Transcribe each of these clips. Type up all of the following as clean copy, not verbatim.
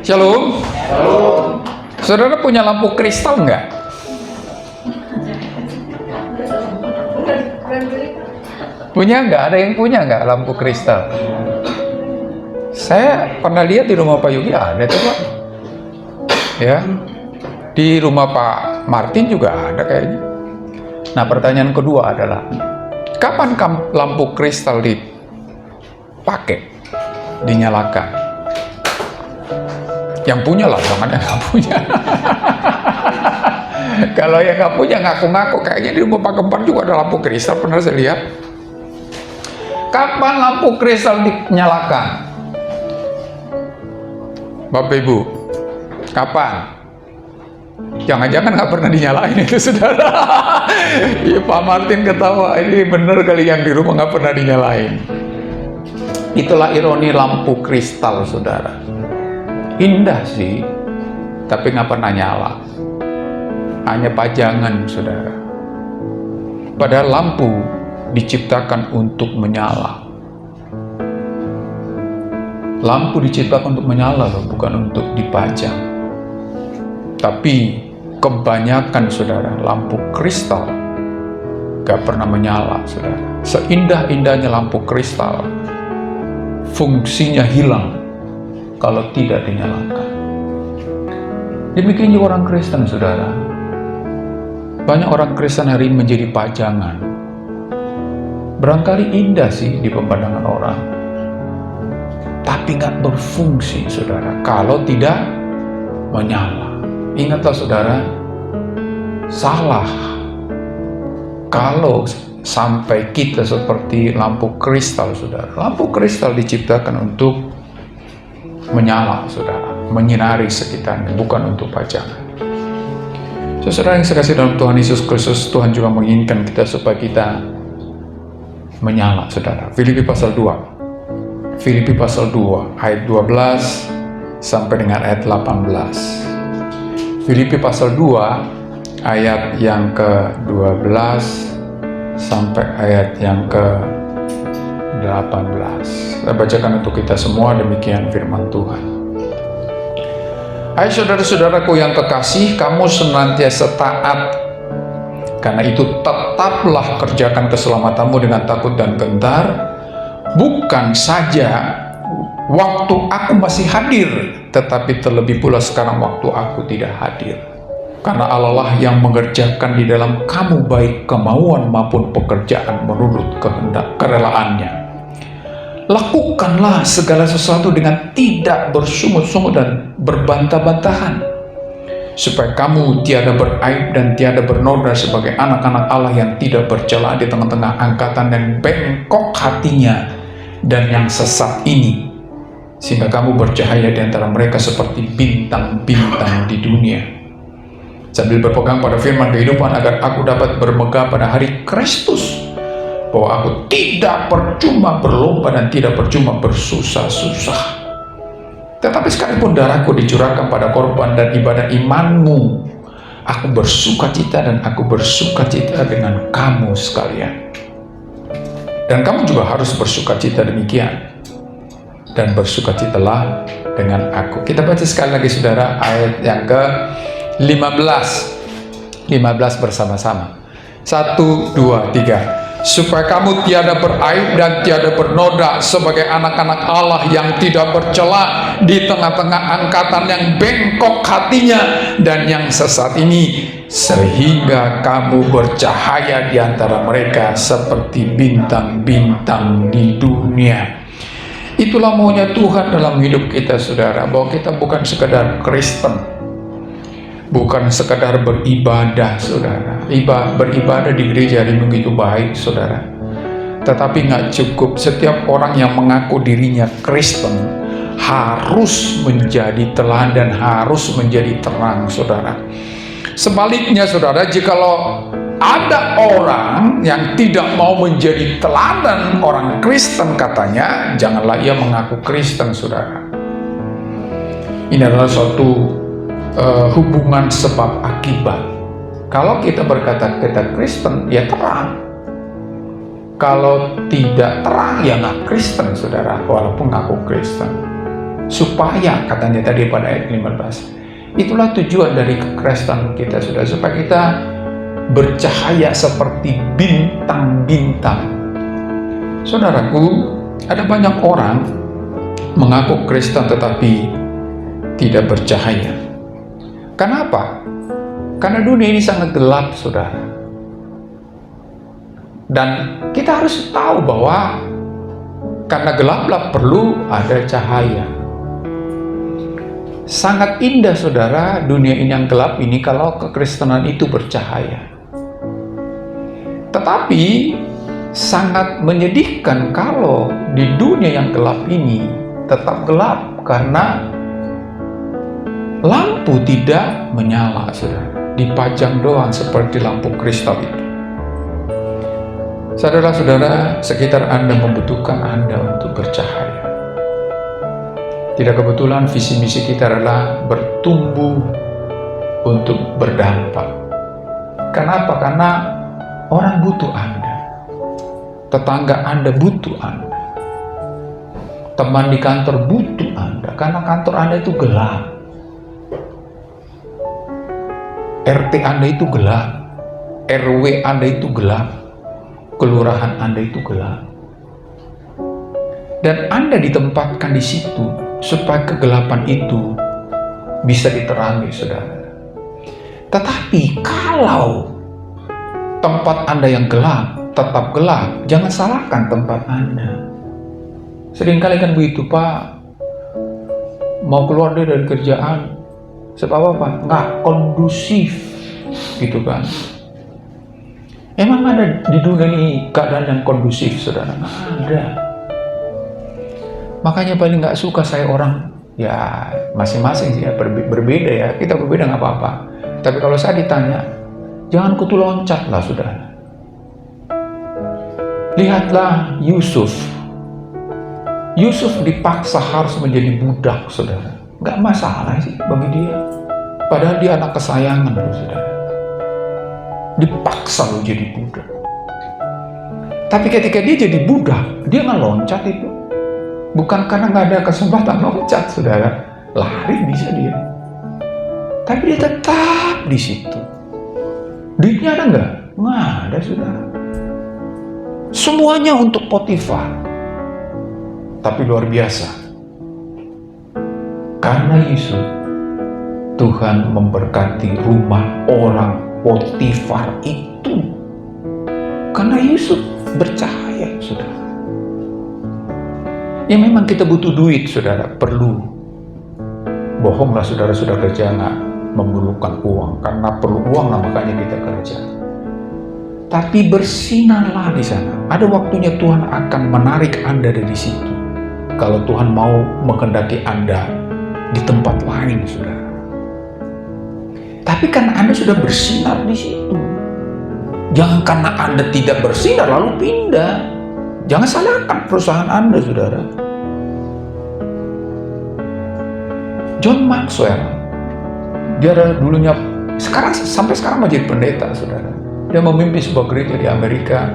Shalom. Saudara punya lampu kristal nggak? Punya nggak? Ada yang punya nggak lampu kristal? Saya pernah lihat di rumah Pak Yogi ada tuh Pak. Ya, di rumah Pak Martin juga ada kayaknya. Nah, pertanyaan kedua adalah, kapan lampu kristal dipakai, dinyalakan? Yang punya lah, jangan yang nggak punya. Kalau yang nggak punya ngaku-ngaku, kayaknya di rumah Pak Gempar juga ada lampu kristal, pernah saya lihat. Kapan lampu kristal dinyalakan? Bapak Ibu, kapan? Jangan-jangan nggak pernah dinyalain itu, saudara. Ya, Pak Martin ketawa, ini bener kali yang di rumah nggak pernah dinyalain. Itulah ironi lampu kristal, saudara. Indah sih, tapi nggak pernah nyala. Hanya pajangan, saudara. Padahal lampu diciptakan untuk menyala. Lampu diciptakan untuk menyala loh, bukan untuk dipajang. Tapi kebanyakan, saudara, lampu kristal gak pernah menyala, saudara. Seindah-indahnya lampu kristal, fungsinya hilang kalau tidak dinyalakan. Demikian juga orang Kristen, saudara. Banyak orang Kristen hari ini menjadi pajangan. Barangkali indah sih di pemandangan orang, tapi nggak berfungsi, saudara, kalau tidak menyala. Ingatlah, saudara, salah kalau sampai kita seperti lampu kristal, saudara. Lampu kristal diciptakan untuk menyala, saudara, menyinari sekitarnya, bukan untuk pajangan. Saudara yang saya kasih dalam Tuhan Yesus Kristus, Tuhan juga menginginkan kita supaya kita menyala, saudara. Filipi pasal 2. Filipi pasal 2 ayat 12 sampai dengan ayat 18. Filipi pasal 2 ayat yang ke-12 sampai ayat yang ke-18. Saya bacakan untuk kita semua, demikian firman Tuhan. Hai saudara-saudaraku yang kekasih, kamu senantiasa taat. Karena itu tetaplah kerjakan keselamatanmu dengan takut dan gentar, bukan saja waktu aku masih hadir, tetapi terlebih pula sekarang waktu aku tidak hadir. Karena Allah lah yang mengerjakan di dalam kamu baik kemauan maupun pekerjaan menurut kehendak kerelaannya. Lakukanlah segala sesuatu dengan tidak bersungut-sungut dan berbantah-bantahan, supaya kamu tiada beraib dan tiada bernoda sebagai anak-anak Allah yang tidak bercela di tengah-tengah angkatan yang bengkok hatinya dan yang sesat ini, sehingga kamu bercahaya di antara mereka seperti bintang-bintang di dunia, sambil berpegang pada firman kehidupan, agar aku dapat bermegah pada hari Kristus, bahwa aku tidak percuma berlomba dan tidak percuma bersusah-susah. Tetapi sekalipun darahku dicurahkan pada korban dan ibadah imanmu, aku bersukacita dan aku bersukacita dengan kamu sekalian. Dan kamu juga harus bersukacita demikian. Dan bersukacitalah dengan aku. Kita baca sekali lagi, saudara, ayat yang ke-15. 15 bersama-sama. 1, 2, 3. Supaya kamu tiada beraib dan tiada bernoda sebagai anak-anak Allah yang tidak bercela di tengah-tengah angkatan yang bengkok hatinya dan yang sesat ini, sehingga kamu bercahaya di antara mereka seperti bintang-bintang di dunia. Itulah maunya Tuhan dalam hidup kita, saudara, bahwa kita bukan sekedar Kristen, bukan sekadar beribadah, saudara. Beribadah di gereja hari Minggu itu baik, saudara. Tetapi nggak cukup. Setiap orang yang mengaku dirinya Kristen harus menjadi teladan, harus menjadi terang, saudara. Sebaliknya, saudara, jikalau ada orang yang tidak mau menjadi teladan orang Kristen, katanya, janganlah ia mengaku Kristen, saudara. Ini adalah suatu hubungan sebab akibat. Kalau kita berkata kita Kristen, ya terang. Kalau tidak terang, ya nggak Kristen, saudara, walaupun ngaku Kristen. supaya, katanya tadi pada ayat 15, itulah tujuan dari kekristenan kita, sudah, supaya kita bercahaya seperti bintang-bintang. Saudaraku, ada banyak orang mengaku Kristen tetapi tidak bercahaya. Kenapa? Karena dunia ini sangat gelap, saudara. Dan kita harus tahu bahwa karena gelaplah perlu ada cahaya. Sangat indah, saudara, dunia ini yang gelap ini kalau kekristenan itu bercahaya. Tetapi sangat menyedihkan kalau di dunia yang gelap ini tetap gelap karena lampu tidak menyala, saudara. Dipajang doang seperti lampu kristal itu. Saudara-saudara, sekitar Anda membutuhkan Anda untuk bercahaya. Tidak kebetulan visi misi kita adalah bertumbuh untuk berdampak. Kenapa? Karena orang butuh Anda. Tetangga Anda butuh Anda. Teman di kantor butuh Anda, karena kantor Anda itu gelap. RT Anda itu gelap. RW Anda itu gelap. Kelurahan Anda itu gelap. Dan Anda ditempatkan di situ supaya kegelapan itu bisa diterangi, saudara. Tetapi kalau tempat Anda yang gelap tetap gelap, jangan salahkan tempat Anda. Seringkali kan begitu, Pak. Mau keluar dari kerjaan, sebab apa? Nggak kondusif, gitu kan. Emang ada di dunia ini keadaan yang kondusif, saudara? Nggak ada. Makanya paling nggak suka saya orang, ya masing-masing sih ya, berbeda ya. Kita berbeda nggak apa-apa. Tapi kalau saya ditanya, jangan kutu loncat lah, saudara. Lihatlah Yusuf. Yusuf dipaksa harus menjadi budak, saudara. Nggak masalah sih bagi dia. Padahal dia anak kesayangan, saudara. Dipaksa loh jadi budak. Tapi ketika dia jadi budak, dia nggak loncat itu. Bukan karena nggak ada kesempatan loncat, saudara. Lari bisa dia. Tapi dia tetap di situ. Duitnya ada nggak? Nggak ada, saudara. Semuanya untuk Potifar. Tapi luar biasa. Karena Yusuf, Tuhan memberkati rumah orang Potifar itu. Karena Yusuf bercahaya, saudara. Ya memang kita butuh duit, saudara, perlu. Bohonglah saudara sudah kerja nggak memerlukan uang, karena perlu uang lah makanya kita kerja. Tapi bersinarlah di sana. Ada waktunya Tuhan akan menarik Anda dari situ. Kalau Tuhan mau menghendaki Anda di tempat lain, saudara. Tapi karena Anda sudah bersinar di situ. Jangan karena Anda tidak bersinar lalu pindah. Jangan salahkan perusahaan Anda, saudara. John Maxwell, dia dulunya, sampai sekarang menjadi pendeta, saudara. Dia memimpin sebuah gereja di Amerika.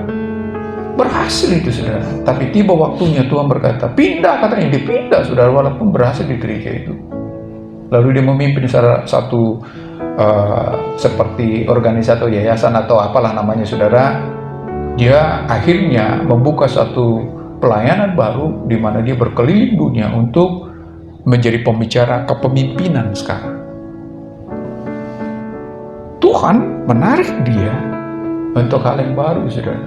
Berhasil itu, saudara. Tapi tiba waktunya Tuhan berkata, pindah, katanya dipindah, saudara, walaupun berhasil di gereja itu. Lalu dia memimpin satu seperti organisasi atau yayasan atau apalah namanya, saudara. Dia akhirnya membuka satu pelayanan baru di mana dia berkeliling dunia untuk menjadi pembicara kepemimpinan sekarang. Tuhan menarik dia untuk hal yang baru, saudara.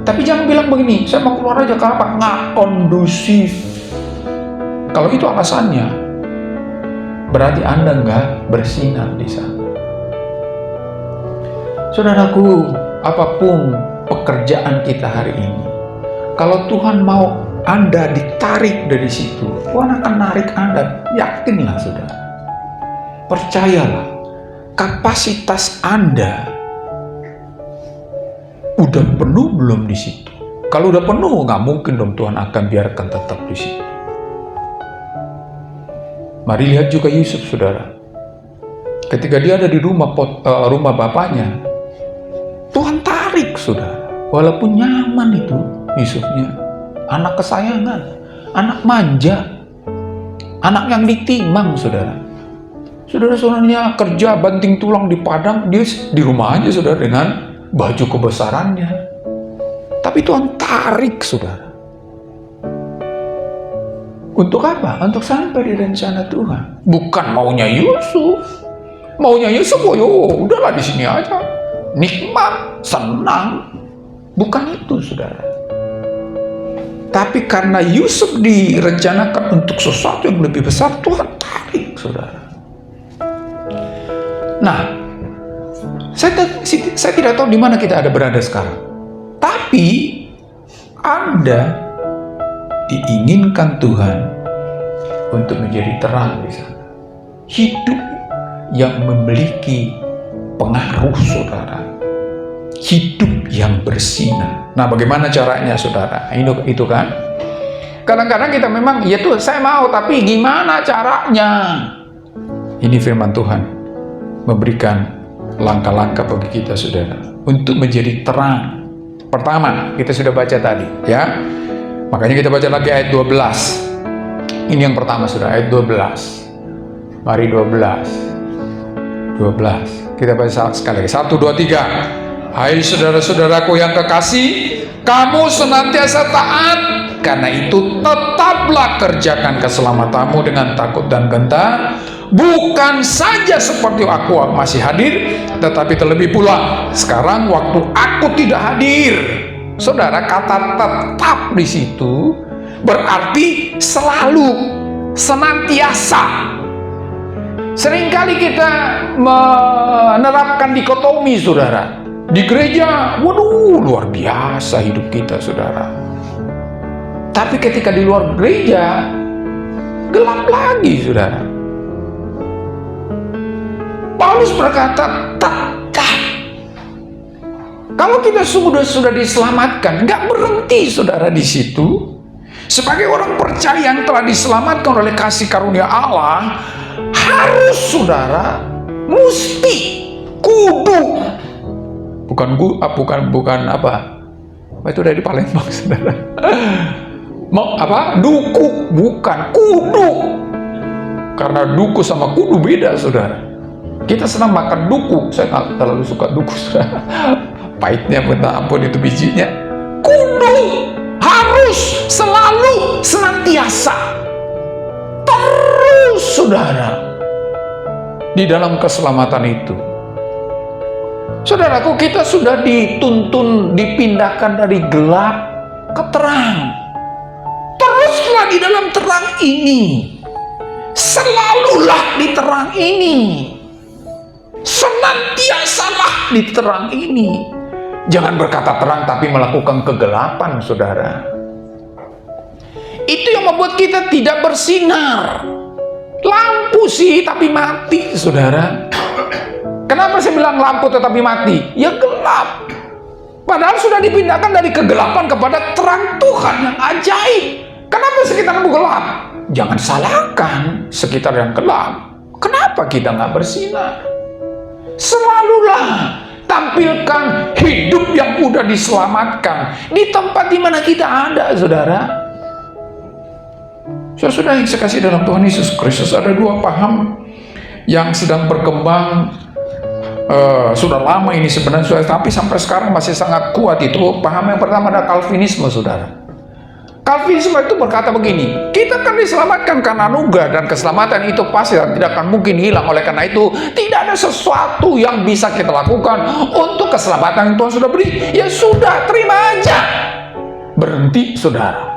Tapi jangan bilang begini, saya mau keluar aja karena apa? Nggak kondusif. Kalau itu alasannya, berarti Anda nggak bersinar di sana. Saudaraku, apapun pekerjaan kita hari ini, kalau Tuhan mau Anda ditarik dari situ, Tuhan akan narik Anda. Yakinlah, saudara. Percayalah, kapasitas Anda udah penuh belum di situ? Kalau udah penuh, nggak mungkin dong Tuhan akan biarkan tetap di situ. Mari lihat juga Yusuf, saudara. Ketika dia ada di rumah bapaknya, Tuhan tarik, saudara. Walaupun nyaman itu Yusufnya, anak kesayangan, anak manja. Anak yang ditimang, saudara. Saudara-saudaranya kerja banting tulang di padang, dia di rumah aja, saudara, dengan baju kebesarannya. Tapi Tuhan tarik, saudara. Untuk apa? Untuk sampai di rencana Tuhan. Bukan maunya Yusuf. Maunya Yusuf, oh udahlah di sini aja. Nikmat, senang. Bukan itu, saudara. Tapi karena Yusuf direncanakan untuk sesuatu yang lebih besar, Tuhan tarik, saudara. Nah, saya tidak tahu di mana kita ada berada sekarang. Tapi Anda diinginkan Tuhan untuk menjadi terang di sana. Hidup yang memiliki pengaruh, saudara. Hidup yang bersinar. Nah, bagaimana caranya, saudara? Itu kan? Kadang-kadang kita memang, ya tuh saya mau, tapi gimana caranya? Ini firman Tuhan memberikan langkah-langkah bagi kita, saudara, untuk menjadi terang. Pertama, kita sudah baca tadi, ya. Makanya kita baca lagi ayat 12. Ini yang pertama, saudara, ayat 12. Mari 12. Kita baca sekali lagi. 1, 2, 3. Hai saudara-saudaraku yang kekasih, kamu senantiasa taat. Karena itu tetaplah kerjakan keselamatanmu dengan takut dan gentar. Bukan saja seperti aku masih hadir, tetapi terlebih pula sekarang waktu aku tidak hadir. Saudara, kata tetap di situ berarti selalu, senantiasa. Seringkali kita menerapkan dikotomi, saudara. Di gereja, waduh, luar biasa hidup kita, saudara. Tapi ketika di luar gereja, gelap lagi, saudara. Paulus berkata, tetap. Kalau kita sudah diselamatkan, nggak berhenti, saudara, di situ. Sebagai orang percaya yang telah diselamatkan oleh kasih karunia Allah, harus, saudara, mesti, kudu, bukan apa itu dari Palembang, saudara. Mau apa? Duku, bukan kudu. Karena duku sama kudu beda, saudara. Kita senang makan duku, saya nggak terlalu suka duku, saudara. Pahitnya minta ampun itu bijinya. Kudu, harus, selalu, senantiasa, terus, saudara, di dalam keselamatan itu. Saudaraku, kita sudah dituntun, dipindahkan dari gelap ke terang. Teruslah di dalam terang ini. Selalulah di terang ini. Senantiasalah di terang ini. Jangan berkata terang tapi melakukan kegelapan, saudara. Itu yang membuat kita tidak bersinar. Lampu sih tapi mati, saudara. Kenapa saya bilang lampu tetapi mati? Ya gelap. Padahal sudah dipindahkan dari kegelapan kepada terang Tuhan yang ajaib. Kenapa sekitarmu gelap? Jangan salahkan sekitar yang gelap. Kenapa kita nggak bersinar? Selalulah tampilkan hidup yang udah diselamatkan di tempat di mana kita ada, saudara. Saudara yang saya kasih dalam Tuhan Yesus Kristus, ada dua paham yang sedang berkembang. Sudah lama ini sebenarnya, saudara, tapi sampai sekarang masih sangat kuat. Itu paham yang pertama ada Calvinisme, saudara. Calvinisme itu berkata begini, kita akan diselamatkan karena anugerah, dan keselamatan itu pasti dan tidak akan mungkin hilang. Oleh karena itu, tidak ada sesuatu yang bisa kita lakukan untuk keselamatan yang Tuhan sudah beri. Ya sudah, terima aja. Berhenti, saudara.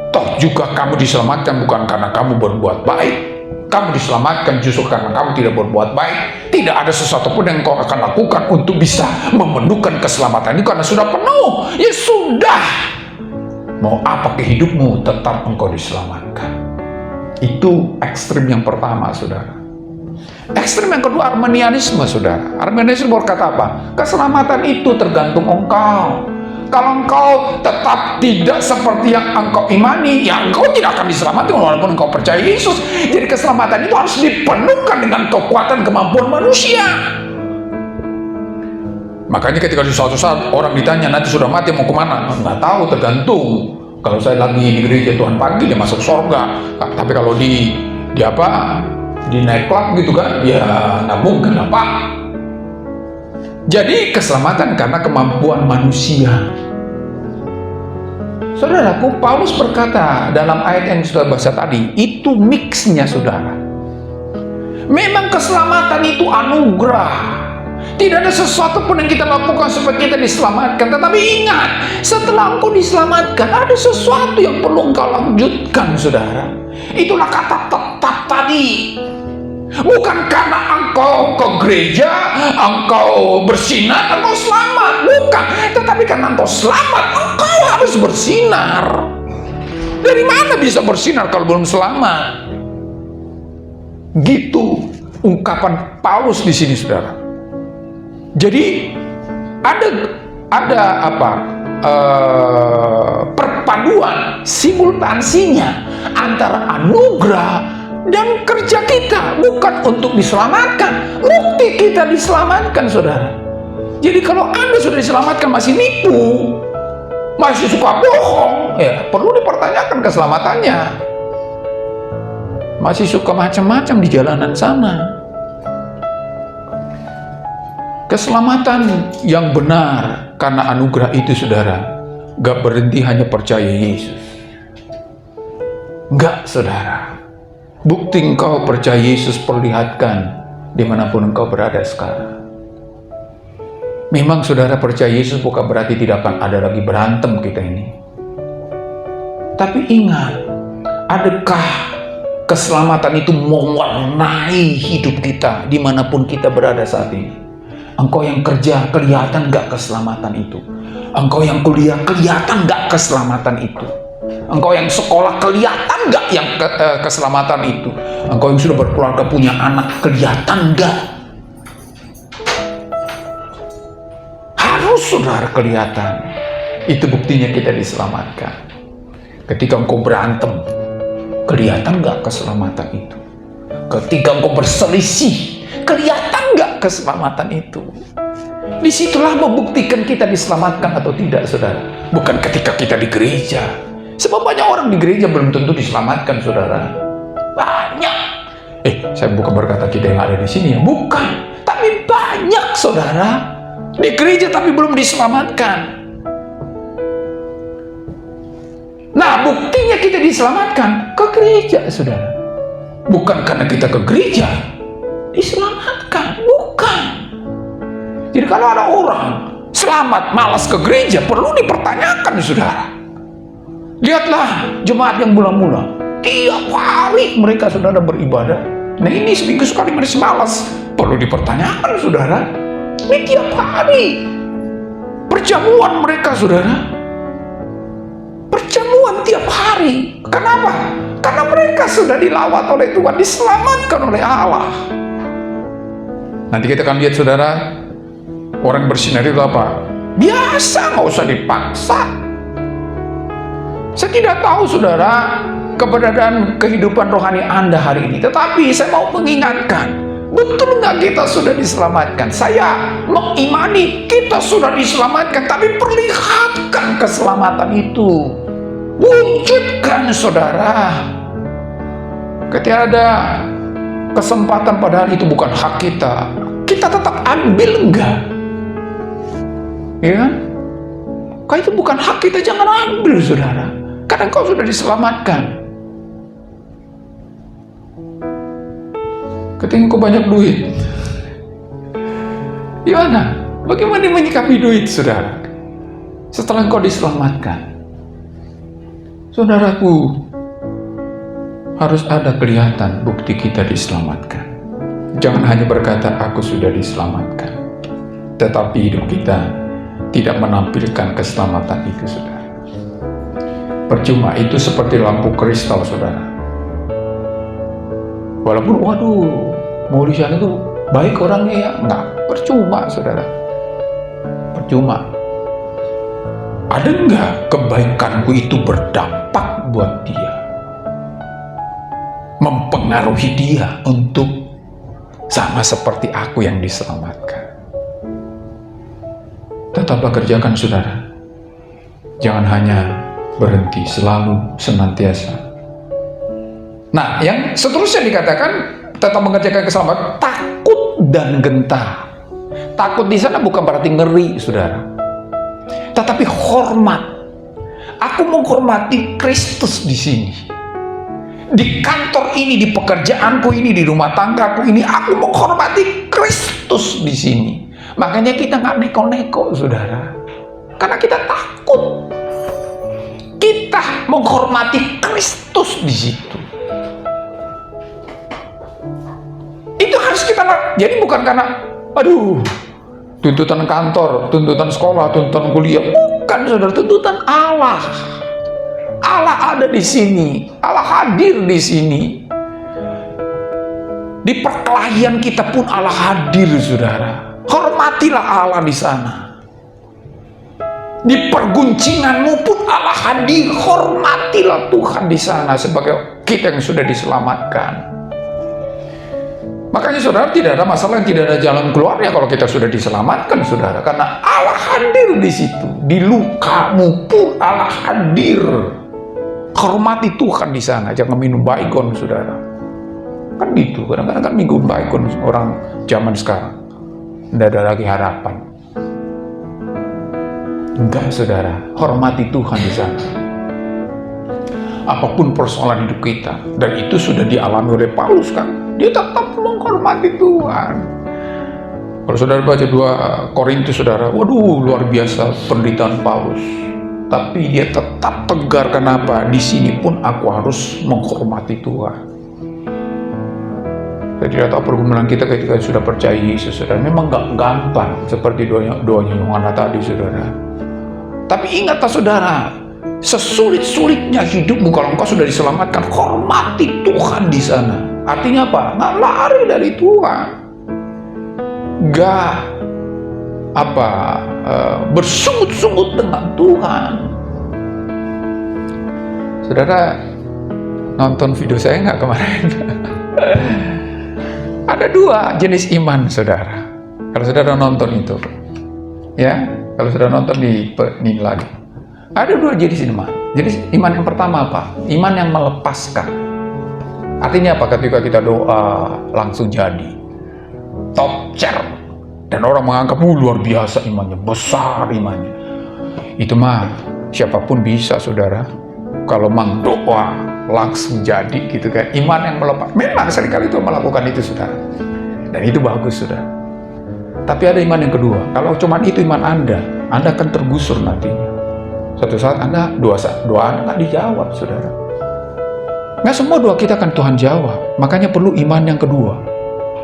Toh juga kamu diselamatkan bukan karena kamu berbuat baik. Kamu diselamatkan justru karena kamu tidak berbuat baik. Tidak ada sesuatu pun yang kau akan lakukan untuk bisa memenuhkan keselamatan itu karena sudah penuh. Ya sudah. Mau apa ke hidupmu, tetap engkau diselamatkan. Itu ekstrim yang pertama, saudara. Ekstrim yang kedua, Arminianisme, saudara. Arminianisme berkata apa? Keselamatan itu tergantung engkau. Kalau engkau tetap tidak seperti yang engkau imani, ya engkau tidak akan diselamatkan walaupun engkau percaya Yesus. Jadi keselamatan itu harus dipenuhkan dengan kekuatan kemampuan manusia. Makanya ketika di suatu saat orang ditanya nanti sudah mati mau kemana, nggak tahu, tergantung Kalau saya lagi di gereja Tuhan panggil, dia masuk surga. Tapi kalau di night club gitu kan, ya nggak mungkin lah Pak. Jadi keselamatan karena kemampuan manusia. Saudaraku, Paulus berkata dalam ayat yang sudah bahasa tadi, itu mixnya saudara. Memang keselamatan itu anugerah. Tidak ada sesuatu pun yang kita lakukan supaya kita diselamatkan. Tetapi ingat, setelah engkau diselamatkan, ada sesuatu yang perlu engkau lanjutkan, saudara. Itulah kata tetap tadi. Bukan karena engkau ke gereja, engkau bersinar, engkau selamat. Bukan. Tetapi karena engkau selamat, engkau harus bersinar. Dari mana bisa bersinar kalau belum selamat? Gitu ungkapan Paulus di sini, saudara. Jadi ada perpaduan simultansinya antara anugerah dan kerja kita, bukan untuk diselamatkan. Bukti kita diselamatkan, saudara. Jadi kalau Anda sudah diselamatkan masih nipu, masih suka bohong, ya perlu dipertanyakan keselamatannya. Masih suka macam-macam di jalanan sana. Keselamatan yang benar karena anugerah itu, saudara, gak berhenti hanya percaya Yesus. Gak, saudara. Bukti engkau percaya Yesus perlihatkan dimanapun engkau berada sekarang. Memang saudara percaya Yesus bukan berarti tidak akan ada lagi berantem kita ini. Tapi ingat, adakah keselamatan itu mewarnai hidup kita dimanapun kita berada saat ini? Engkau yang kerja, kelihatan gak keselamatan itu? Engkau yang kuliah, kelihatan gak keselamatan itu? Engkau yang sekolah, kelihatan gak yang keselamatan itu? Engkau yang sudah berkeluarga, punya anak, kelihatan gak? Harus, saudara, kelihatan. Itu buktinya kita diselamatkan. Ketika engkau berantem, kelihatan gak keselamatan itu? Ketika engkau berselisih, kelihatan gak keselamatan itu? Disitulah membuktikan kita diselamatkan atau tidak, saudara. Bukan ketika kita di gereja. Sebab banyak orang di gereja belum tentu diselamatkan, saudara. Banyak. Saya bukan berkata kita yang ada di sini ya, bukan. Tapi banyak, saudara, di gereja tapi belum diselamatkan. Nah, buktinya kita diselamatkan ke gereja, saudara. Bukan karena kita ke gereja diselamatkan, bukan. Jadi kalau ada orang selamat malas ke gereja, perlu dipertanyakan, saudara. Lihatlah jemaat yang mula-mula, tiap hari mereka, saudara, beribadah. Nah, ini seminggu sekali mereka malas, perlu dipertanyakan, saudara. Ini tiap hari perjamuan mereka, saudara. Perjamuan tiap hari. Kenapa? Karena mereka sudah dilawat oleh Tuhan, diselamatkan oleh Allah. Nanti kita akan lihat, saudara, orang bersinar itu apa? Biasa, nggak usah dipaksa. Saya tidak tahu, saudara, keberadaan kehidupan rohani Anda hari ini. Tetapi saya mau mengingatkan, betul nggak kita sudah diselamatkan? Saya mengimani kita sudah diselamatkan, tapi perlihatkan keselamatan itu. Wujudkan, saudara. Ketika ada kesempatan padahal itu bukan hak kita, kita tetap ambil enggak? Ya? Kalau itu bukan hak kita, jangan ambil, saudara. Karena kau sudah diselamatkan. Ketika kau banyak duit, gimana? Bagaimana menyikapi duit, saudara? Setelah kau diselamatkan, saudaraku, harus ada kelihatan bukti kita diselamatkan. Jangan hanya berkata, aku sudah diselamatkan, tetapi hidup kita tidak menampilkan keselamatan itu, saudara. Percuma, itu seperti lampu kristal, saudara. Walaupun, waduh, Mauritian itu baik orangnya ya, enggak, percuma, saudara. Percuma. Ada enggak kebaikanku itu berdampak buat dia? Mempengaruhi dia untuk sama seperti aku yang diselamatkan. Tetaplah kerjakan, saudara. Jangan hanya berhenti, selalu, senantiasa. Nah, yang seterusnya dikatakan tetap mengerjakan keselamatan, takut dan gentar. Takut di sana bukan berarti ngeri, saudara, tetapi hormat. Aku menghormati Kristus di sini. Di kantor ini, di pekerjaanku ini, di rumah tanggaku ini, aku menghormati Kristus di sini. Makanya kita nggak neko-neko, saudara, karena kita takut. Kita menghormati Kristus di situ. Itu harus kita lakukan. Jadi bukan karena, aduh, tuntutan kantor, tuntutan sekolah, tuntutan kuliah. Bukan, saudara, tuntutan Allah. Allah ada di sini, Allah hadir di sini. Di perkelahian kita pun Allah hadir, saudara. Hormatilah Allah di sana. Di perguncinganmu pun Allah hadir. Hormatilah Tuhan di sana sebagai kita yang sudah diselamatkan. Makanya, saudara, tidak ada masalah, tidak ada jalan keluarnya kalau kita sudah diselamatkan, saudara. Karena Allah hadir di situ. Di lukamu pun Allah hadir. Hormati Tuhan di sana, jangan minum baygon, saudara. Kan gitu, kadang-kadang kan minum baygon orang zaman sekarang. Tidak ada lagi harapan. Enggak, saudara, hormati Tuhan di sana. Apapun persoalan hidup kita, dan itu sudah dialami oleh Paulus kan, dia tetap menghormati Tuhan. Kalau saudara baca 2 Korintus, saudara, waduh, luar biasa penderitaan Paulus. Tapi dia tetap tegar. Kenapa? Di sini pun aku harus menghormati Tuhan. Saya tidak tahu pergumulan kita ketika sudah percaya Yesus, saudara. Memang gak gampang seperti doanya Yohana tadi, saudara. Tapi ingatlah, saudara, sesulit-sulitnya hidupmu kalau engkau sudah diselamatkan, hormati Tuhan di sana. Artinya apa? Nggak lari dari Tuhan. Gak bersungut-sungut dengan Tuhan. Saudara nonton video saya nggak kemarin? Ada 2 jenis iman, saudara. Kalau saudara nonton itu, ya, kalau saudara nonton ini lagi, ada 2 jenis iman. Jadi iman yang pertama apa? Iman yang melepaskan. Artinya apa? Ketika kita doa langsung jadi, top chair. Dan orang menganggap luar biasa imannya, besar imannya. Itu mah siapapun bisa, saudara. Kalau mang doa langsung jadi gitu kan. Iman yang melepas. Memang seringkali itu melakukan itu, saudara. Dan itu bagus, saudara. Tapi ada iman yang kedua. Kalau cuma itu iman Anda akan tergusur nantinya. Suatu saat doa Anda nggak dijawab, saudara. Nggak semua doa kita akan Tuhan jawab. Makanya perlu iman yang kedua.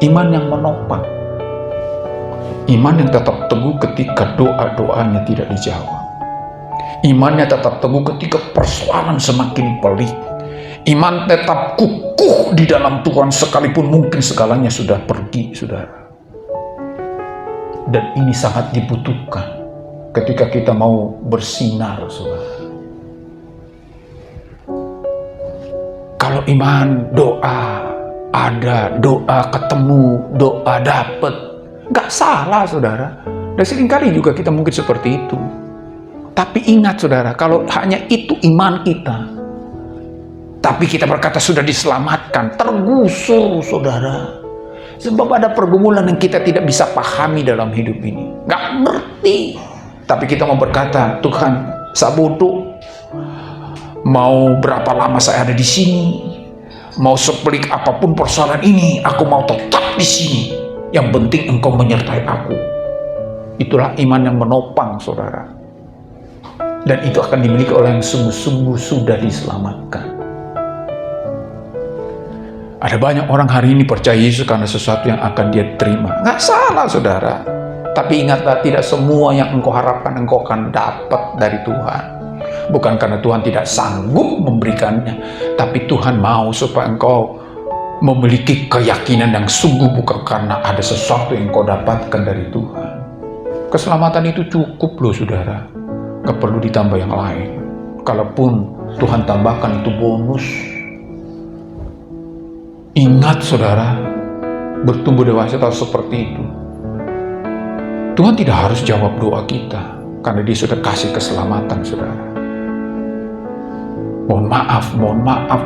Iman yang menopang. Iman yang tetap teguh ketika doa-doanya tidak dijawab. Imannya tetap teguh ketika persoalan semakin pelik. Iman tetap kukuh di dalam Tuhan sekalipun mungkin segalanya sudah pergi, saudara. Dan ini sangat dibutuhkan ketika kita mau bersinar, saudara. Kalau iman, doa ada, doa ketemu, doa dapat, nggak salah, saudara. Dan seringkali juga kita mungkin seperti itu. Tapi ingat, saudara, kalau hanya itu iman kita, tapi kita berkata sudah diselamatkan, tergusur, saudara. Sebab ada pergumulan yang kita tidak bisa pahami dalam hidup ini, nggak ngerti. Tapi kita mau berkata, Tuhan, saya bodoh. Mau berapa lama saya ada di sini, mau sepelik apapun persoalan ini, aku mau tetap di sini. Yang penting Engkau menyertai aku. Itulah iman yang menopang, saudara. Dan itu akan dimiliki oleh yang sungguh-sungguh sudah diselamatkan. Ada banyak orang hari ini percaya Yesus karena sesuatu yang akan dia terima. Nggak salah, saudara. Tapi ingatlah, tidak semua yang engkau harapkan engkau akan dapat dari Tuhan. Bukan karena Tuhan tidak sanggup memberikannya, tapi Tuhan mau supaya engkau memiliki keyakinan yang sungguh, bukan karena ada sesuatu yang engkau dapatkan dari Tuhan. Keselamatan itu cukup loh, saudara. Gak perlu ditambah yang lain. Kalaupun Tuhan tambahkan, itu bonus. Ingat, saudara, bertumbuh dewasa tahu seperti itu. Tuhan tidak harus jawab doa kita, karena Dia sudah kasih keselamatan, saudara. Mohon maaf,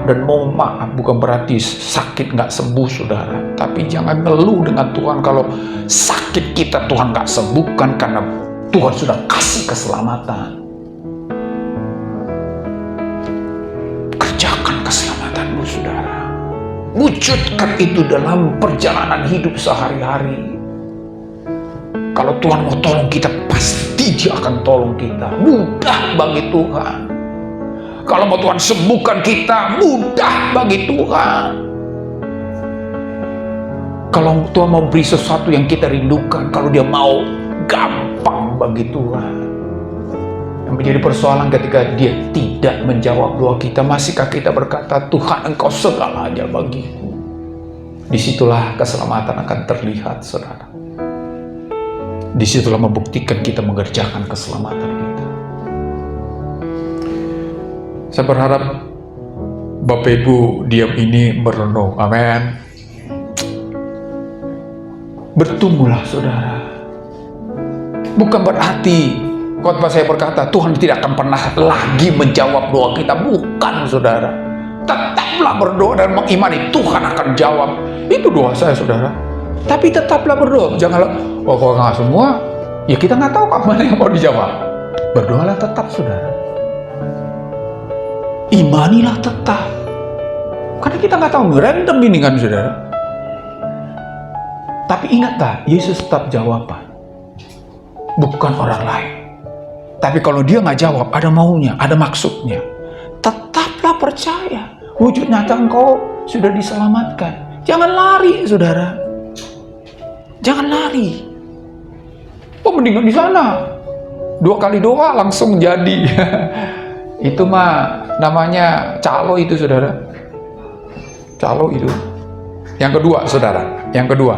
dan mohon maaf bukan berarti sakit nggak sembuh, saudara. Tapi jangan ngeluh dengan Tuhan kalau sakit kita Tuhan nggak sembuhkan, karena Tuhan sudah kasih keselamatan. Kerjakan keselamatanmu, saudara. Wujudkan itu dalam perjalanan hidup sehari-hari. Kalau Tuhan mau tolong kita, pasti Dia akan tolong kita. Mudah bagi Tuhan. Kalau mau Tuhan sembuhkan kita, mudah bagi Tuhan. Kalau Tuhan mau beri sesuatu yang kita rindukan, kalau Dia mau, gampang bagi Tuhan. Yang menjadi persoalan ketika Dia tidak menjawab doa kita, masihkah kita berkata, Tuhan Engkau segalanya bagiku. Disitulah keselamatan akan terlihat, saudara. Disitulah membuktikan kita mengerjakan keselamatan kita. Saya berharap Bapak Ibu diam ini merenung. Amin. Bertumbuhlah, saudara. Bukan berarti khotbah saya berkata Tuhan tidak akan pernah lagi menjawab doa kita. Bukan, saudara. Tetaplah berdoa dan mengimani Tuhan akan jawab. Itu doa saya, saudara. Tapi tetaplah berdoa. Janganlah, kalau nggak semua, ya kita nggak tahu kapan yang mau dijawab. Berdoalah tetap, saudara. Imanilah tetap. Karena kita nggak tahu, random ini kan, saudara. Tapi ingatlah, Yesus tetap jawaban. Bukan orang lain. Tapi kalau Dia nggak jawab, ada maunya, ada maksudnya. Tetaplah percaya. Wujud nyata engkau sudah diselamatkan. Jangan lari, saudara. Jangan lari. Mendingan di sana. 2 kali doa langsung jadi. Itu mah namanya calo itu, saudara. Calo itu. Yang kedua, saudara. Yang kedua.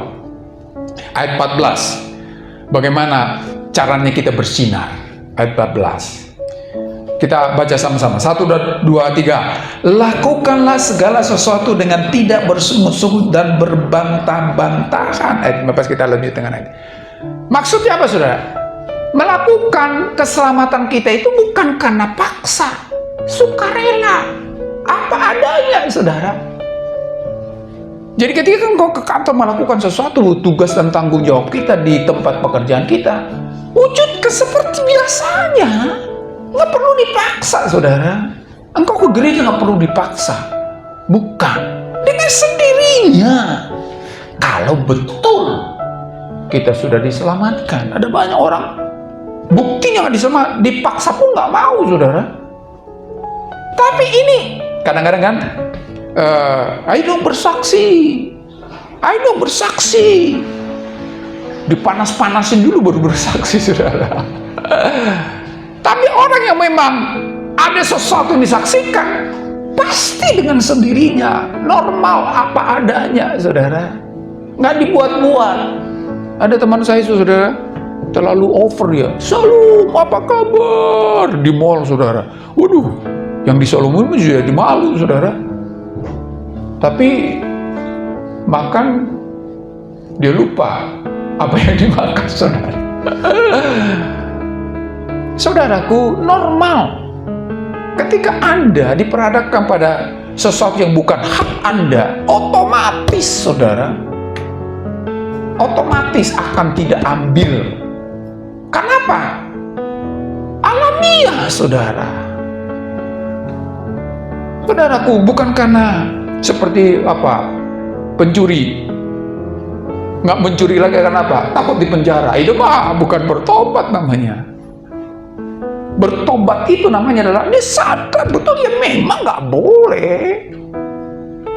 Ayat 14. Bagaimana caranya kita bersinar? Ayat 14. Kita baca sama-sama. 1, 2, 3. Lakukanlah segala sesuatu dengan tidak bersungut-sungut dan berbantah-bantahan. Ayat 15 kita lebih dengan ayat. Maksudnya apa, saudara? Melakukan keselamatan kita itu bukan karena paksa, sukarela, apa adanya, saudara. Jadi ketika engkau ke kantor melakukan sesuatu, tugas dan tanggung jawab kita di tempat pekerjaan kita, wujudkan seperti biasanya. Nggak perlu dipaksa, saudara. Engkau ke gereja nggak perlu dipaksa. Bukan. Dengan sendirinya. Kalau betul kita sudah diselamatkan. Ada banyak orang buktinya nggak diselamatkan, dipaksa pun nggak mau, saudara. Tapi ini kadang-kadang kan, ayo dong bersaksi, ayo dong bersaksi. Dipanas-panasin dulu baru bersaksi, saudara. Tapi orang yang memang ada sesuatu yang disaksikan, pasti dengan sendirinya, normal apa adanya, saudara. Nggak dibuat-buat. Ada teman saya, saudara, terlalu over ya. Shalom, apa kabar? Di mall, saudara. Waduh, yang di Shalom itu jadi malu, saudara. Tapi makan, dia lupa apa yang dimakan, saudara. Saudaraku, normal. Ketika Anda diperhadapkan pada sesuatu yang bukan hak Anda, otomatis, saudara, otomatis akan tidak ambil. Kenapa? Alamiah, saudara. Saudaraku, bukan karena seperti apa, pencuri nggak mencuri lagi karena apa? Takut dipenjara. Itu mah bukan bertobat namanya. Bertobat itu namanya adalah dia sadar betul ya memang nggak boleh.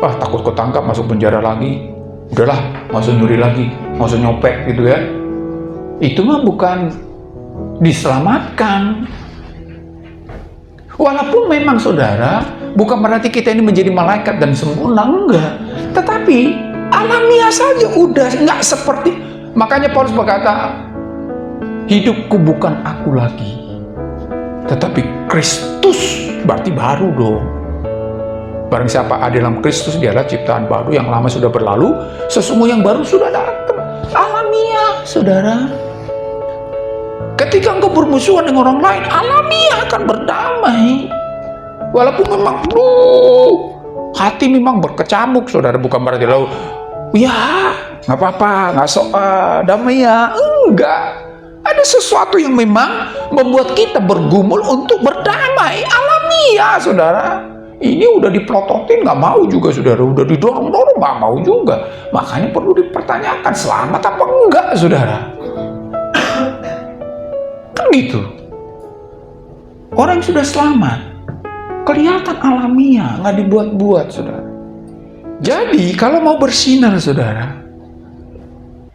Wah, takut ketangkap masuk penjara lagi. Udahlah, masuk nyuri lagi, masuk nyopek gitu ya. Itu mah bukan diselamatkan. Walaupun memang, saudara, bukan berarti kita ini menjadi malaikat dan sempurna, enggak. Tetapi alamiah saja udah nggak seperti. Makanya Paulus berkata, hidupku bukan aku lagi, tetapi Kristus. Berarti baru dong. Barang siapa ada dalam Kristus, dia adalah ciptaan baru, yang lama sudah berlalu, sesungguhnya yang baru sudah datang. Alamiah, saudara. Ketika engkau bermusuhan dengan orang lain, alamiah akan berdamai. Walaupun memang hati memang berkecamuk, saudara, bukan berarti lalu ya nggak apa-apa, nggak sok damai ya, enggak. Ada sesuatu yang memang membuat kita bergumul untuk berdamai, alamiah, saudara. Ini udah dipelototin nggak mau juga, saudara, udah didorong-dorong nggak mau juga. Makanya perlu dipertanyakan selamat apa enggak, saudara. Kan gitu. Orang yang sudah selamat kelihatan alamiah, nggak dibuat-buat, saudara. Jadi kalau mau bersinar, saudara,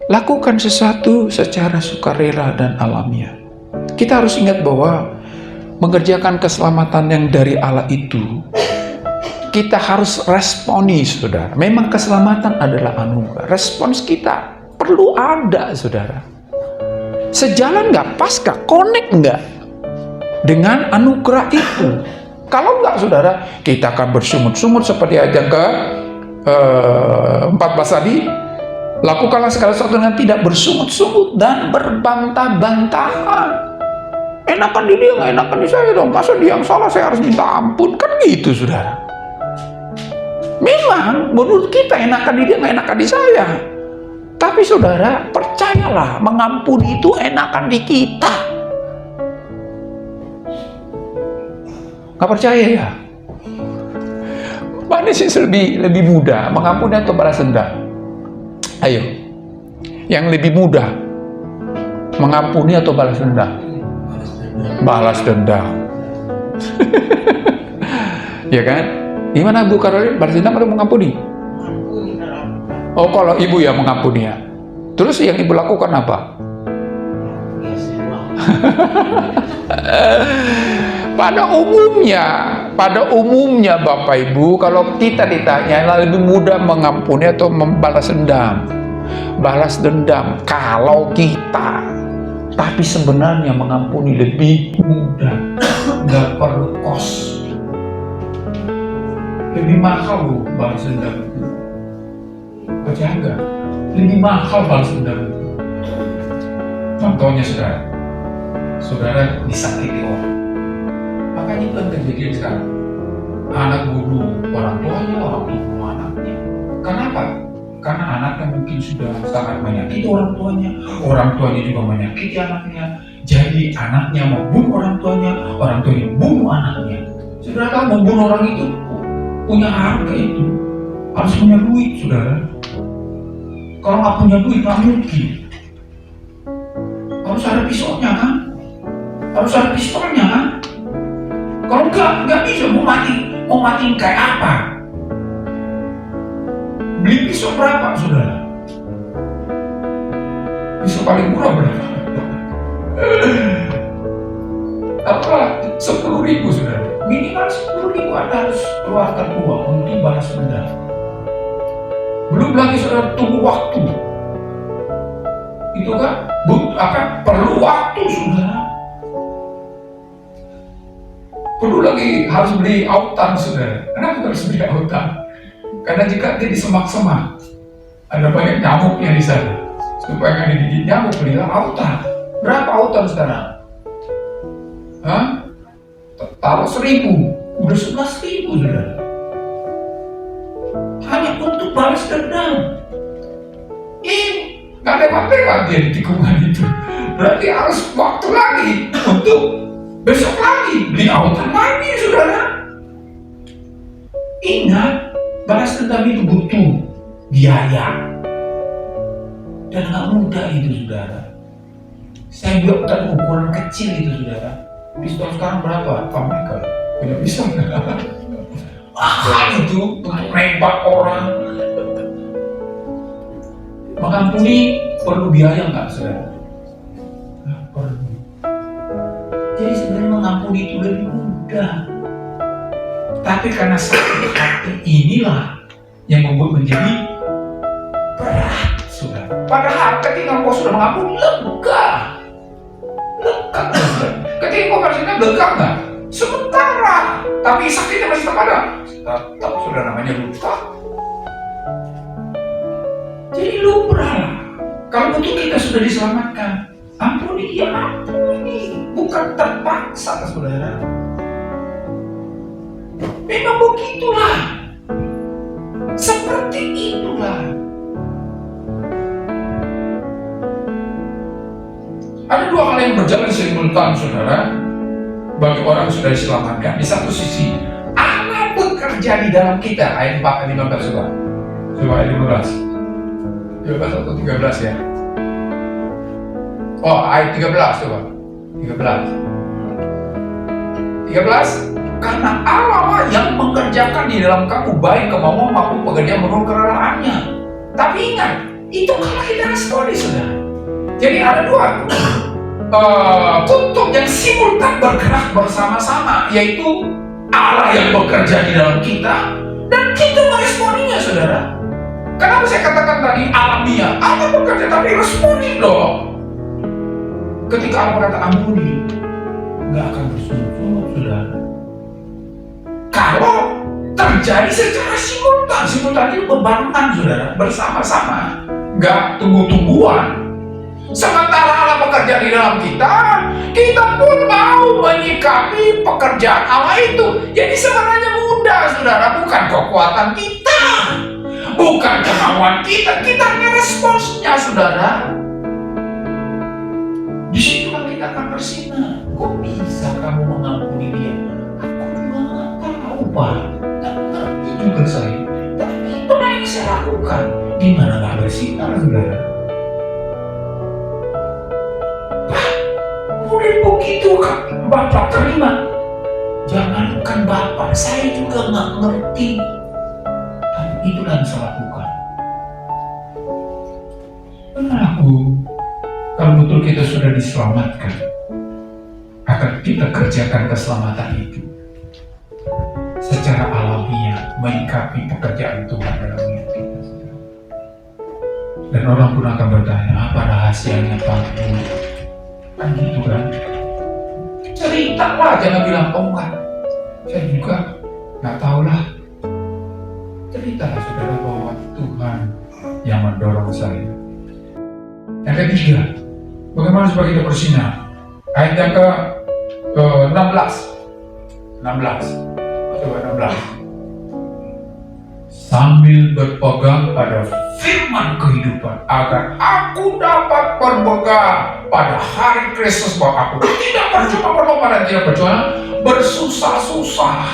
lakukan sesuatu secara sukarela dan alamiah. Kita harus ingat bahwa mengerjakan keselamatan yang dari Allah itu, kita harus responi, saudara. Memang keselamatan adalah anugerah. Respons kita perlu ada, saudara. Sejalan nggak, pas nggak, connect nggak dengan anugerah itu. Kalau nggak, saudara, kita akan bersungut-sungut seperti ayat yang ke-14 tadi. Lakukanlah segala sesuatu dengan tidak bersungut-sungut dan berbantah-bantahan. Enakan di dia, nggak enakan di saya dong. Masa dia yang salah, saya harus minta ampun? Kan gitu, saudara. Memang menurut kita enakan di dia, nggak enakan di saya. Tapi saudara, percayalah, mengampuni itu enakan di kita. Nggak percaya ya? Mana sih lebih mudah, mengampuni atau balas dendam? Ayo, yang lebih mudah, mengampuni atau balas dendam? Balas dendam. Ya kan? Gimana Bu Karolin, balas dendam atau mengampuni? Oh, kalau ibu ya mengampuni ya. Terus yang ibu lakukan apa? Pada umumnya Bapak Ibu, kalau kita ditanya lebih mudah mengampuni atau membalas dendam. Balas dendam kalau kita, tapi sebenarnya mengampuni lebih mudah, nggak perlu kos. Lebih mahal loh balas dendam itu. Percaya nggak? Lebih mahal balas dendam itu. Contohnya saudara disakiti orang. Makanya itu yang kejadian sekarang. Anak bunuh orang tuanya, orang tua bunuh anaknya. Kenapa? Karena anaknya mungkin sudah sangat menyakiti orang tuanya juga menyakiti anaknya. Jadi anaknya membunuh orang tuanya bunuh anaknya. Saudara tahu membunuh orang itu punya harga itu. Harus punya duit, saudara. Kalau nggak punya duit, nggak mungkin. Harus ada pisaunya kan? Harus ada pistolnya kan? Kalau nggak bisa, mau mati kayak apa? Beli pisau berapa, saudara? Pisau paling murah berapa? Apa? 10.000, saudara. Minimal 10.000 Anda harus keluarkan uang untuk balas dendam. Belum lagi saudara tunggu waktu. Itu kan perlu waktu, saudara. Perlu lagi harus beli autan, saudara. Kenapa harus beli autan? Karena jika dia di semak-semak, ada banyak nyamuknya di sana. Supaya nggak digigit nyamuk, belilah autan. Berapa autan sekarang? Taruh 1.000, udah 11.000, saudara. Hanya untuk balas dendam. Nggak lewat-lewat dia di tikungan itu. Berarti harus waktu lagi untuk besok lagi beli autan lagi, saudara. Ingat, balas dendam itu butuh biaya dan nggak mudah itu, saudara. Saya bukan ukuran kecil itu, saudara. Pistol sekarang berapa, Pak Michael? Punya pistol nggak? Mahal itu untuk nembak orang. Mengampuni perlu biaya nggak, saudara? Nggak perlu. Jadi sebenarnya mengampuni itu lebih mudah. Tapi karena sakit hati inilah yang membuat menjadi berat, saudara. Padahal ketika kau sudah mengampuni, lega, saudara. Ketika kau maksudnya lega nggak? Sementara, tapi sakitnya masih tetap ada. Tetap, sudah namanya luka. Jadi lumrah lah. Kalau betul kita sudah diselamatkan, ampuni, ya ampuni, bukan terpaksa, saudara. Memang begitulah. Seperti itulah. Ada dua hal yang berjalan simultan, saudara. Bagi orang yang sudah diselamatkan, di satu sisi Allah bekerja di dalam kita. Ayat 4 dan 15, saudara. Coba ayat 15 atau 13 ya. Oh, ayat 13, coba 13. Karena Allah yang mengerjakan di dalam kamu baik kemauan maupun pekerjaan menurut kerelaannya. Tapi ingat, itu kalau kita responi, saudara. Jadi ada dua kutub yang simultan bergerak bersama-sama, yaitu Allah yang bekerja di dalam kita dan kita meresponinya, saudara. Kenapa saya katakan tadi alamiah? Allah bekerja tapi responi dong. Ketika Allah berkata ampuni, nggak akan bersungut-sungut, saudara. Kalau terjadi secara simultan itu berbarengan, saudara, bersama-sama, nggak tunggu-tungguan. Sementara Allah bekerja di dalam kita pun mau menyikapi pekerjaan Allah itu. Jadi sebenarnya mudah, saudara, bukan kekuatan kita, bukan kemauan kita hanya responsnya, saudara. Disitulah kita akan bersinar. Kok bisa kamu mengampuni dia? Aku juga nggak tahu, Pak. Nggak ngerti juga saya. Tapi itu yang saya lakukan. Gimana nggak bersinar, saudara? Kemudian begitu Bapak terima. Jangankan Bapak, saya juga nggak ngerti. Tapi itulah yang saya lakukan. Aku, kalau betul kita sudah diselamatkan, akan kita kerjakan keselamatan itu secara alamiah, menyikapi pekerjaan Tuhan dalam hidup kita. Dan orang pun akan bertanya, apa rahasianya Pak? Kan gitu kan? Cerita lah, jangan bilang oh enggak, saya juga nggak tahu lah. Ceritalah, saudara, bahwa Tuhan yang mendorong saya. Yang ketiga, bagaimana supaya kita bersinar? Ayat yang ke 16. Coba 16. Sambil berpegang pada firman kehidupan, agar aku dapat berpegang pada hari Kristus, bahwa aku tidak percuma berlomba dan tidak percuma bersusah-susah.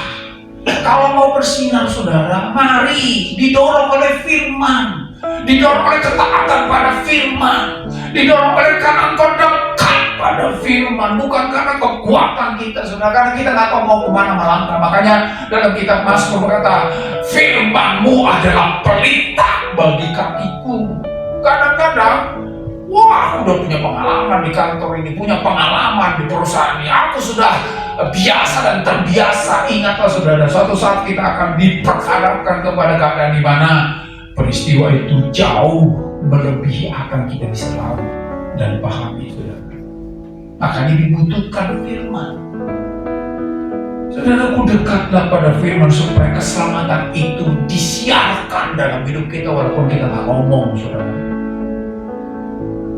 Kalau mau bersinar, saudara, mari didorong oleh firman, didorong oleh ketaatan pada firman, didorong oleh karena engkau dekat pada firman, bukan karena kekuatan kita, saudara. Karena kita nggak tahu mau kemana melangkah. Makanya dalam kitab Mazmur berkata, firman-Mu adalah pelita bagi kakiku. Kadang-kadang, wah, aku udah punya pengalaman di kantor ini, punya pengalaman di perusahaan ini, aku sudah biasa dan terbiasa. Ingatlah, saudara, suatu saat kita akan diperhadapkan kepada keadaan di mana peristiwa itu jauh melebihi akan kita bisa tahu dan pahami, saudara. Makanya dibutuhkan firman. Saudaraku, dekatlah pada firman supaya keselamatan itu disiarkan dalam hidup kita walaupun kita nggak ngomong, saudara.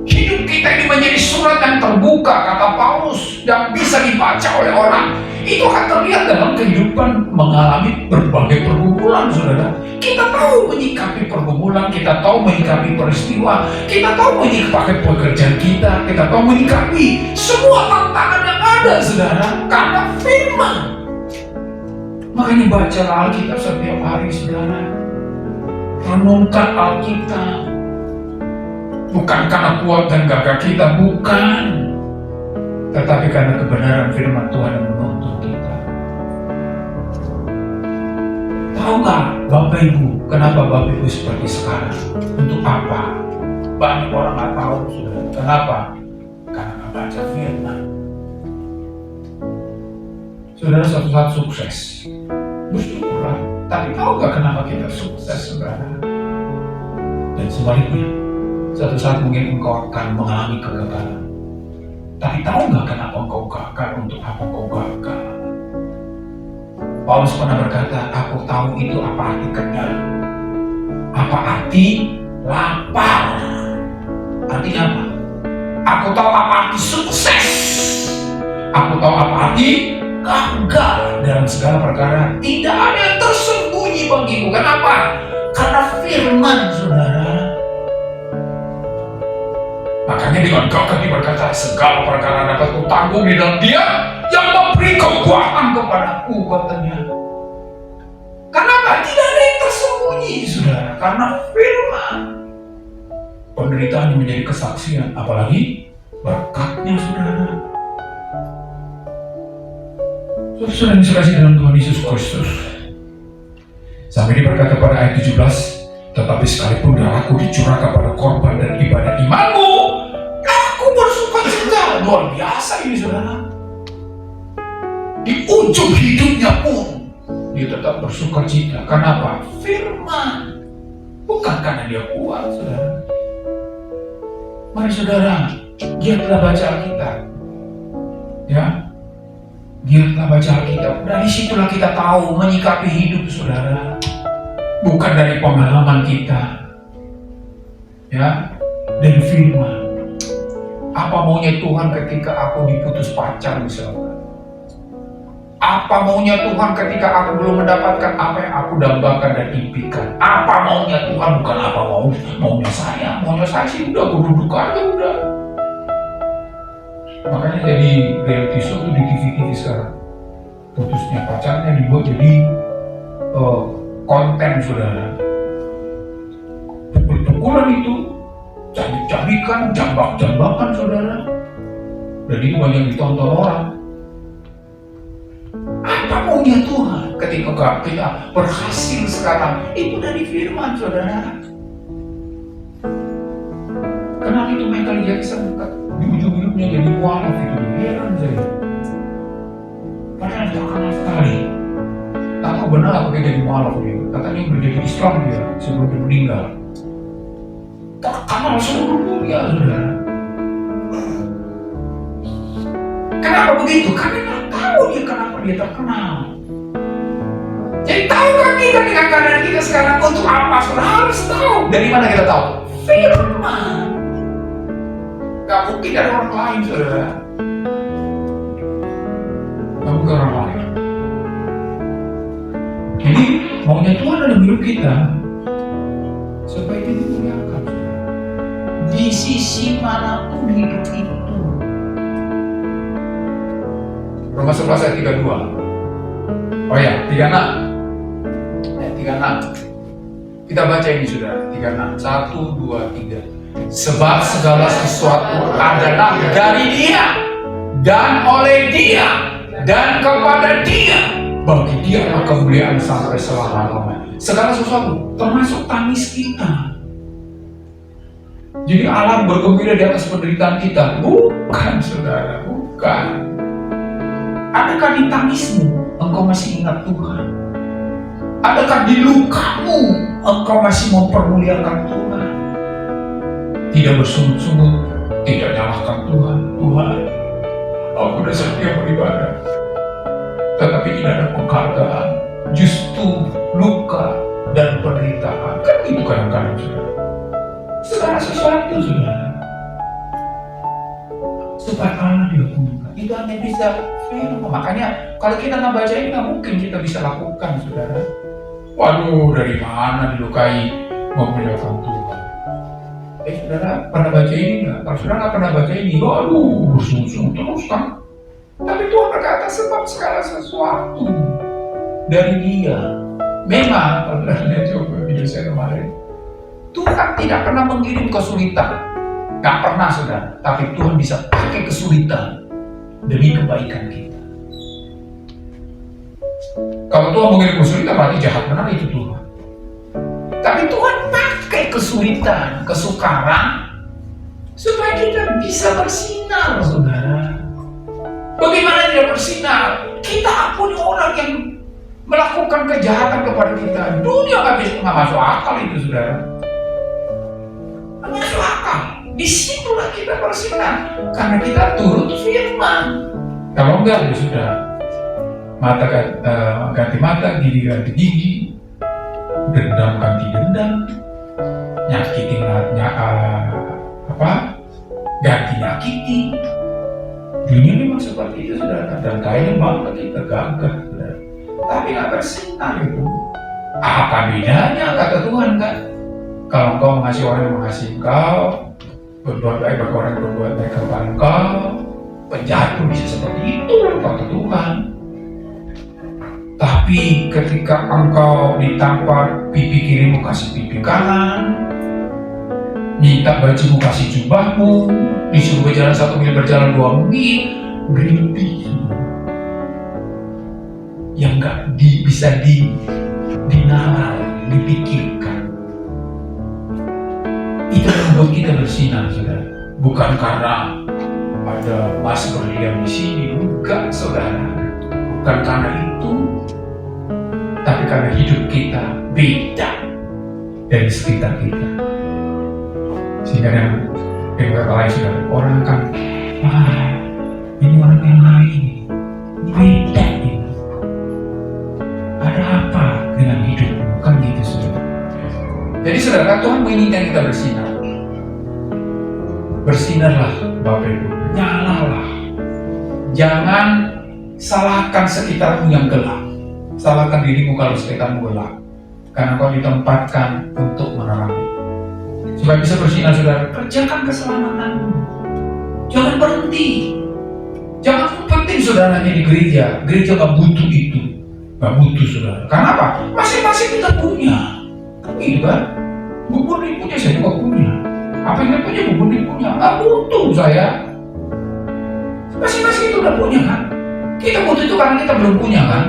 Hidup kita ini menjadi surat yang terbuka, kata Paulus, yang bisa dibaca oleh orang. Itu akan terlihat dalam kehidupan mengalami berbagai pergumulan, saudara. Kita tahu menyikapi pergumulan, kita tahu menyikapi peristiwa, kita tahu menyikapi pekerjaan kita tahu menyikapi semua tantangan yang ada, saudara, karena firman. Makanya bacalah Alkitab setiap hari, saudara. Renungkan Alkitab. Bukan karena kuat dan gagah kita, bukan. Tetapi karena kebenaran firman Tuhan yang menuntun kita. Tahu nggak, Bapak Ibu, kenapa Bapak Ibu seperti sekarang? Untuk apa? Banyak orang nggak tahu, saudara. Kenapa? Karena nggak baca firman. Saudara, suatu saat sukses, bersyukurlah. Tapi tahu nggak kenapa kita sukses, saudara? Dan sebaliknya, suatu saat mungkin engkau akan mengalami kegagalan. Tapi tahu nggak kenapa engkau gagal, untuk apa engkau gagal? Paulus pernah berkata, aku tahu itu apa arti kenyang, apa arti lapar. Artinya apa? Aku tahu apa arti sukses. Aku tahu apa arti gagal dalam segala perkara. Tidak ada yang tersembunyi bagimu. Kenapa? Karena firman, saudara. Makanya dengan gagah dia berkata, segala perkara dapat kutanggung di dalam Dia yang memberi kekuatan kepadaku, katanya. Kenapa? Tidak ada yang tersembunyi, saudara. Karena firman. Penderitaan menjadi kesaksian, apalagi berkatnya, saudara. Saudara yang dikasihi dalam Tuhan Yesus Kristus. Sampai dia berkata pada ayat 17, tetapi sekalipun darahku dicurahkan pada korban dan ibadah imanmu, aku bersukacita. Luar biasa ini, saudara. Di ujung hidupnya pun dia tetap bersukacita. Kenapa? Firman. Bukan karena dia kuat, saudara. Mari saudara, giatlah baca Alkitab. Ya, giatlah baca Alkitab. Dari situlah kita tahu menyikapi hidup, saudara. Bukan dari pengalaman kita. Ya, dari firman. Apa maunya Tuhan ketika aku diputus pacar misalnya? Apa maunya Tuhan ketika aku belum mendapatkan apa yang aku dambakan dan impikan? Apa maunya Tuhan, bukan apa maunya saya. Maunya saya sih udah, aku duduk aja udah. Makanya jadi reality show tuh di TV sekarang. Putusnya pacarnya dibuat jadi konten, saudara. Pukul-pukulan itu, cabik-cabikan, jambak-jambakan, saudara. Dan itu banyak ditonton orang. Apa maunya Tuhan ketika kita berhasil sekarang? Itu dari firman, saudara. Kenapa itu Michael Jackson di ujung hidupnya jadi mualaf itu? Heran saya. Padahal terkenal sekali. Tak tahu benar apa dia jadi mualaf dia. Katanya udah jadi Islam dia sebelum dia meninggal. Terkenal seluruh dunia, saudara. Kenapa begitu? Karena tak tahu dia kenapa dia terkenal. Jadi tahukah kita dengan keadaan kita sekarang untuk apa? Saudara harus tahu. Dari mana kita tahu? Firman. Gak mungkin dari orang lain, saudara. Gak mungkin orang lain. Jadi maunya Tuhan dalam hidup kita supaya kita dimuliakan di sisi manapun hidup itu. Roma 11 ayat 32. Oh ya, 36. Ayat 36. Kita baca ini, saudara. 36. 1, 2, 3. Sebab segala sesuatu adalah dari Dia dan oleh Dia dan kepada Dia. Bagi Dia adalah kemuliaan sampai selama-lamanya. Segala sesuatu, termasuk tangis kita. Jadi Allah bergembira di atas penderitaan kita. Bukan, saudara, bukan. Adakah di tangismu engkau masih ingat Tuhan? Adakah di lukamu engkau masih mempermuliakan Tuhan? Tidak bersungut-sungut, tidak nyalahkan Tuhan. Tuhan, aku sudah setia beribadah, tetapi tidak ada penghargaan. Justru luka dan penderitaan. Kan itu kadang-kadang, saudara. Segala sesuatu, saudara. Supaya Allah dihukumkan. Itu hanya bisa firman. Makanya kalau kita nggak baca ini nggak mungkin kita bisa lakukan, saudara. Waduh, dari mana dilukai memuliakan Tuhan? Saudara pernah baca ini nggak? Kalau saudara nggak pernah baca ini, waduh, bersungut-sungut terus kan? Tapi Tuhan berkata sebab segala sesuatu dari Dia. Memang, kalau saudara lihat coba video saya kemarin, Tuhan tidak pernah mengirim kesulitan. Gak pernah, saudara. Tapi Tuhan bisa pakai kesulitan demi kebaikan kita. Kalau Tuhan mengirim kesulitan berarti jahat, benar itu Tuhan. Tapi Tuhan pakai kesulitan, kesukaran supaya kita bisa bersinar, saudara. Bagaimana tidak bersinar? Kita ampuni orang yang melakukan kejahatan kepada kita. Dunia nggak masuk akal itu, saudara. Nggak masuk akal. Disitulah kita bersinar karena kita turut firman. Kalau enggak, ya sudah. Mata ganti mata, gigi ganti gigi, dendam ganti dendam, nyakitin ganti nyakiti. Dunia memang seperti itu, saudara. Dan kayaknya bangga kita gagah, saudara. Tapi nggak bersinar itu. Apa bedanya kata Tuhan kan? Kalau engkau mengasihi orang yang mengasihi engkau, berbuat baik bagi orang yang berbuat baik kepada engkau, penjahat pun bisa seperti itu kata Tuhan. Tapi ketika engkau ditampar pipi kirimu kasih pipi kanan, minta bajumu kasih jubahmu, disuruh berjalan 1 mil berjalan 2 mil, berlebih yang nggak bisa dinalar, dipikirkan. Itu yang membuat kita bersinar, saudara. Bukan karena ada mas berlian di sini, bukan, saudara. Bukan karena itu, tapi karena hidup kita beda dari sekitar kita. Sehingga yang beberapa lain, saudara, orang kan, ini orang yang lain, ini beda ini. Ada apa dengan hidupmu? Kan gitu, saudara. Jadi saudara, Tuhan menginginkan kita bersinar. Bersinarlah Bapak Ibu, nyalalah. Jangan salahkan sekitarmu yang gelap. Salahkan dirimu kalau sekitarmu gelap. Karena kau ditempatkan untuk menerangi. Supaya bisa bersinar, saudara, kerjakan keselamatanmu. Jangan berhenti. Jangan penting saudara hanya di gereja. Gereja gak butuh itu. Gak butuh, saudara. Karena apa? Masing-masing kita punya. Gitu kan? Bubur ini punya, saya juga punya. Apa yang dia punya, bubur ini punya. Gak butuh saya. Masing-masing itu udah punya kan? Kita butuh itu karena kita belum punya kan?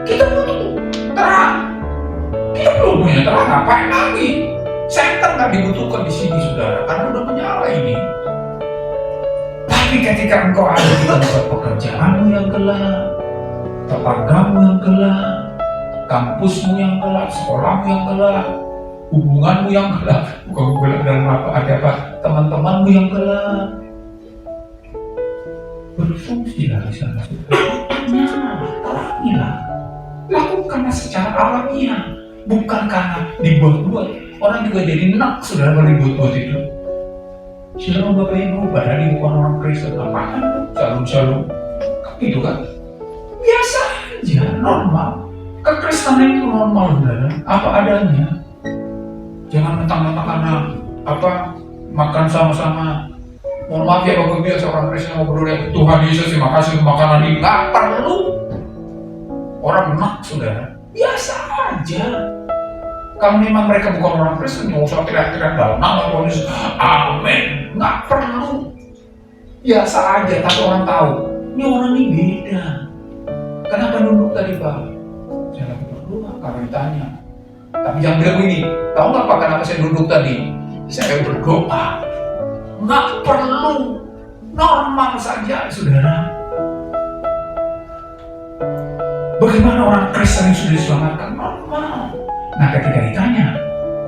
Kita butuh terang. Kita belum punya terang, ngapain lagi? Setan gak dibutuhkan di sini, saudara, karena udah menyala ini. Tapi ketika engkau ada di tempat pekerjaanmu yang gelap, tetanggamu yang gelap, kampusmu yang gelap, sekolahmu yang gelap, hubunganmu yang gelap, bukan gelap dalam apa, teman-temanmu yang gelap, berfungsilah di sana, terangilah, lakukanlah secara alamiah, bukan karena dibuat-buat. Orang juga jadi enak, saudara, kalau dibuat-buat itu. Shalom Bapak Ibu, padahal dia bukan orang Kristen, apaan? Shalom, gitu kan? Biasa aja, normal. Kekristenan itu normal, saudara, apa adanya. Jangan mentang-mentang karena makan sama-sama. Mohon maaf ya Bapak Ibu, seorang Kristen mau berdoa, Tuhan Yesus terima kasih untuk makanan ini. Nggak perlu. Orang enak, saudara, biasa aja. Kalau memang mereka bukan orang Kristen, nggak usah teriak-teriak dalam nama Tuhan Yesus, amin. Nggak perlu. Biasa aja, tapi orang tahu, ini orang ini beda. Kenapa duduk tadi, Pak? Saya lagi berdoa, karena ditanya. Tapi jangan bilang begini, tahu nggak Pak kenapa saya duduk tadi? Saya berdoa. Nggak perlu. Normal saja, saudara. Bagaimana orang Kristen yang sudah diselamatkan? Normal. Nah, ketika ditanya,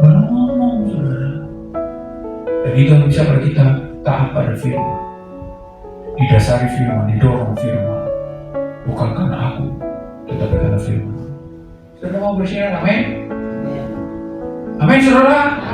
belum ngomong, saudara. Dan itu yang bisa pada kita taat pada firman. Didasari firman, didorong firman. Bukan karena aku, tetapi karena firman. Saudara mau bersinar, amin? Amin, saudara.